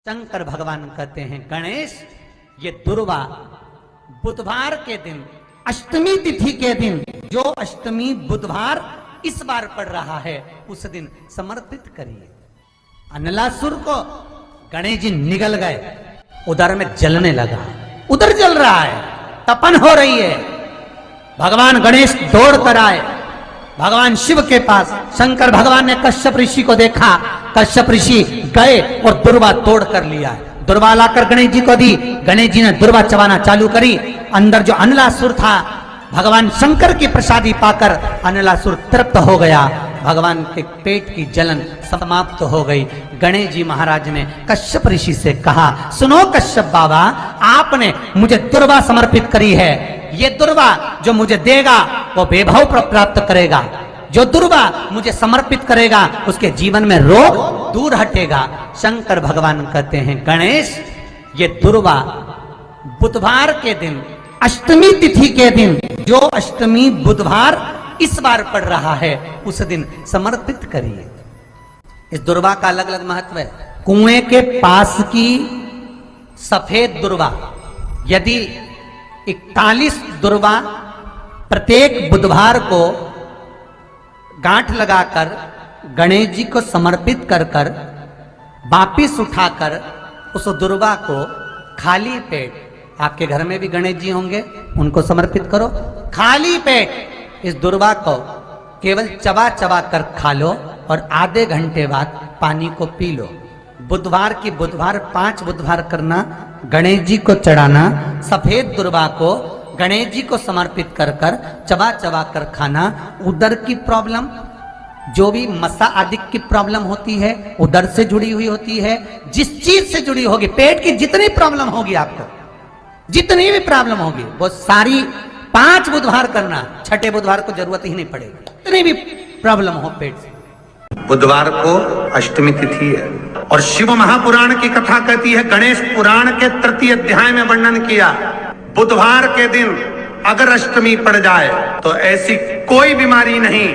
शंकर भगवान कहते हैं गणेश, ये दुर्वा बुधवार के दिन अष्टमी तिथि के दिन, जो अष्टमी बुधवार इस बार पड़ रहा है उस दिन समर्पित करिए। अनलासुर को गणेश जी निगल गए, उधर में जलने लगा, उधर जल रहा है, तपन हो रही है। भगवान गणेश दौड़ कर आए भगवान शिव के पास। शंकर भगवान ने कश्यप ऋषि को देखा, कश्यप ऋषि गए और दुर्वा तोड़ कर लिया। दुर्वा लाकर गणेश जी को दी, गणेश जी ने दुर्वा चबाना चालू करी। अंदर जो अनलासुर था, भगवान शंकर की प्रसादी पाकर अनलासुर तृप्त हो गया, भगवान के पेट की जलन समाप्त हो गई। गणेश जी महाराज ने कश्यप ऋषि से कहा, सुनो कश्यप बाबा, आपने मुझे दुर्वा समर्पित करी है, ये दुर्वा जो मुझे देगा वो वैभव प्राप्त करेगा, जो दुर्वा मुझे समर्पित करेगा उसके जीवन में रोग दूर हटेगा। शंकर भगवान कहते हैं गणेश, ये दुर्वा बुधवार के दिन अष्टमी तिथि के दिन, जो अष्टमी बुधवार इस बार पड़ रहा है उस दिन समर्पित करिए। इस दुर्वा का अलग अलग महत्व है। कुएं के पास की सफेद दुर्वा, यदि 41 दुर्वा प्रत्येक बुधवार को गांठ लगाकर गणेश जी को समर्पित कर कर वापिस उठाकर उस दुर्वा को खाली पेट, आपके घर में भी गणेश जी होंगे, उनको समर्पित करो। खाली पेट इस दुर्वा को केवल चबा चबा कर खा लो और आधे घंटे बाद पानी को पी लो। बुधवार की बुधवार 5 बुधवार करना, गणेश जी को चढ़ाना, सफेद दुर्वा को गणेश जी को समर्पित कर कर चबा चबा कर खाना। उदर की प्रॉब्लम, जो भी मसा आदि की प्रॉब्लम होती है उदर से जुड़ी हुई होती है, जिस चीज से जुड़ी होगी, पेट की जितनी प्रॉब्लम होगी, आपको जितनी भी प्रॉब्लम होगी वो सारी 5 बुधवार करना, छठे बुधवार को जरूरत ही नहीं पड़ेगी, जितनी भी प्रॉब्लम हो पेट से। बुधवार को अष्टमी तिथि है और शिव महापुराण की कथा कहती है, गणेश पुराण के 3 अध्याय में वर्णन किया, बुधवार के दिन अगर अष्टमी पड़ जाए तो ऐसी कोई बीमारी नहीं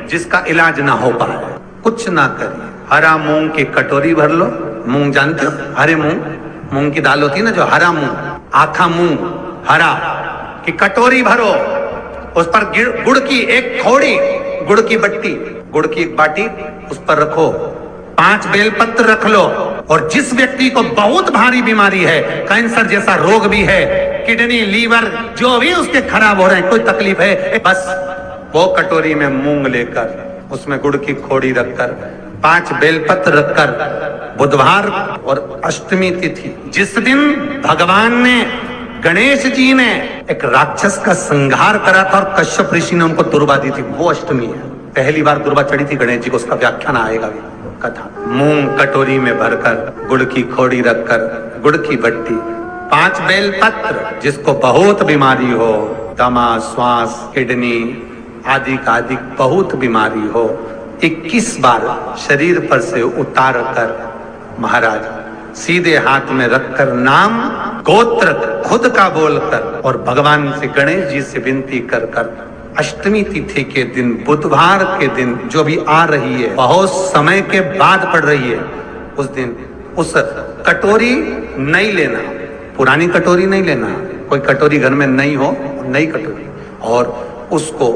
जिसका इलाज ना हो पाए। कुछ ना करिए, हरा मूंग की कटोरी भर लो, मूंग जानते हो, हरे मूंग की दाल होती है ना, जो हरा मूंग, आखा मूंग हरा की कटोरी भरो, उस पर गुड़ की एक खोड़ी, गुड़ की बट्टी, गुड़ की एक बाटी उस पर रखो, 5 बेलपत्र रख लो, और जिस व्यक्ति को बहुत भारी बीमारी है, कैंसर जैसा रोग भी है, किडनी लीवर जो भी उसके खराब हो रहे हैं, कोई तकलीफ है, बस वो कटोरी में मूंग लेकर उसमें गुड़ की खोड़ी रखकर 5 बेलपत्र रखकर, बुधवार और अष्टमी तिथि जिस दिन भगवान ने, गणेश जी ने एक राक्षस का संहार करा था और कश्यप ऋषि ने उनको दुर्वा दी थी, वो अष्टमी है। पहली बार दुर्वा चढ़ी थी गणेश जी को, उसका व्याख्यान आएगा भी कथा। मूंग कटोरी में भरकर, गुड़ की खोड़ी रखकर, गुड़ की बट्टी, 5 बेलपत्र, जिसको बहुत बीमारी हो, दमा, श्वास, किडनी आदि का आदि बहुत बीमारी हो, 21 बार शरीर पर से उतार कर महाराज सीधे हाथ में रखकर नाम गोत्र खुद का बोलकर और भगवान से, गणेश जी से विनती कर कर अष्टमी तिथि के दिन, बुधवार के दिन जो भी आ रही है, बहुत समय के बाद पड़ रही है, उस दिन उस कटोरी नहीं लेना, पुरानी कटोरी नहीं लेना, कोई कटोरी घर में नहीं हो, नई कटोरी, और उसको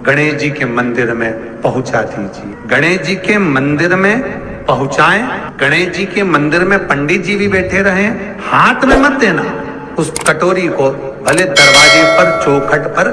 गणेश जी के मंदिर में पहुंचा दीजिए। गणेश जी के मंदिर में पहुंचाएं, गणेश जी के मंदिर में पंडित जी भी बैठे रहे, हाथ में मत देना उस कटोरी को, भले दरवाजे पर, चौखट पर,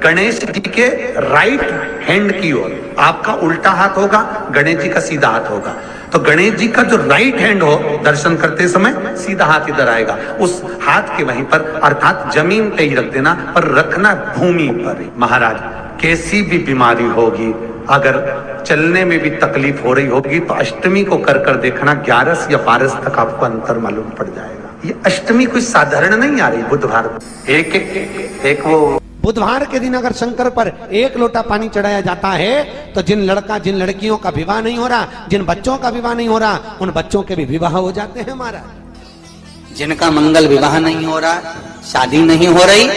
गणेश जी के राइट हैंड की ओर, आपका उल्टा हाथ होगा, गणेश जी का सीधा हाथ होगा, तो गणेश जी का जो राइट हैंड हो, दर्शन करते समय सीधा हाथ इधर आएगा, उस हाथ के वहीं पर, अर्थात जमीन पे ही रख देना, पर रखना भूमि पर। महाराज कैसी भी बीमारी होगी, अगर चलने में भी तकलीफ हो रही होगी तो अष्टमी को कर कर देखना, 11 या 12 तक आपको अंतर मालूम पड़ जाएगा। ये अष्टमी कोई साधारण नहीं आ रही, बुधवार एक वो बुधवार के दिन अगर शंकर पर 1 लोटा पानी चढ़ाया जाता है तो जिन लड़कियों का विवाह नहीं हो रहा, जिन बच्चों का विवाह नहीं हो रहा, उन बच्चों के भी विवाह हो जाते हैं महाराज। जिनका मंगल विवाह नहीं हो रहा, शादी नहीं हो रही,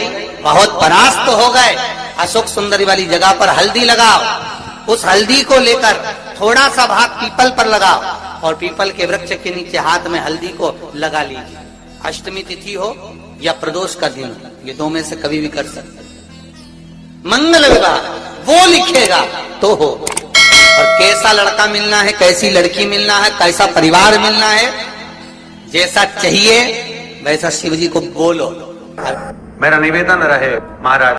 बहुत परास्त हो गए, अशोक सुंदरी वाली जगह पर हल्दी लगाओ, उस हल्दी को लेकर थोड़ा सा भाग पीपल पर लगाओ और पीपल के वृक्ष के नीचे हाथ में हल्दी को लगा लीजिए। अष्टमी तिथि हो या प्रदोष का दिन हो, ये दो में से कभी भी कर सकते। मंगल विवाह वो लिखेगा तो हो। और कैसा लड़का मिलना है, कैसी लड़की मिलना है, कैसा परिवार मिलना है, जैसा चाहिए वैसा शिव जी को बोलो। मेरा निवेदन रहे महाराज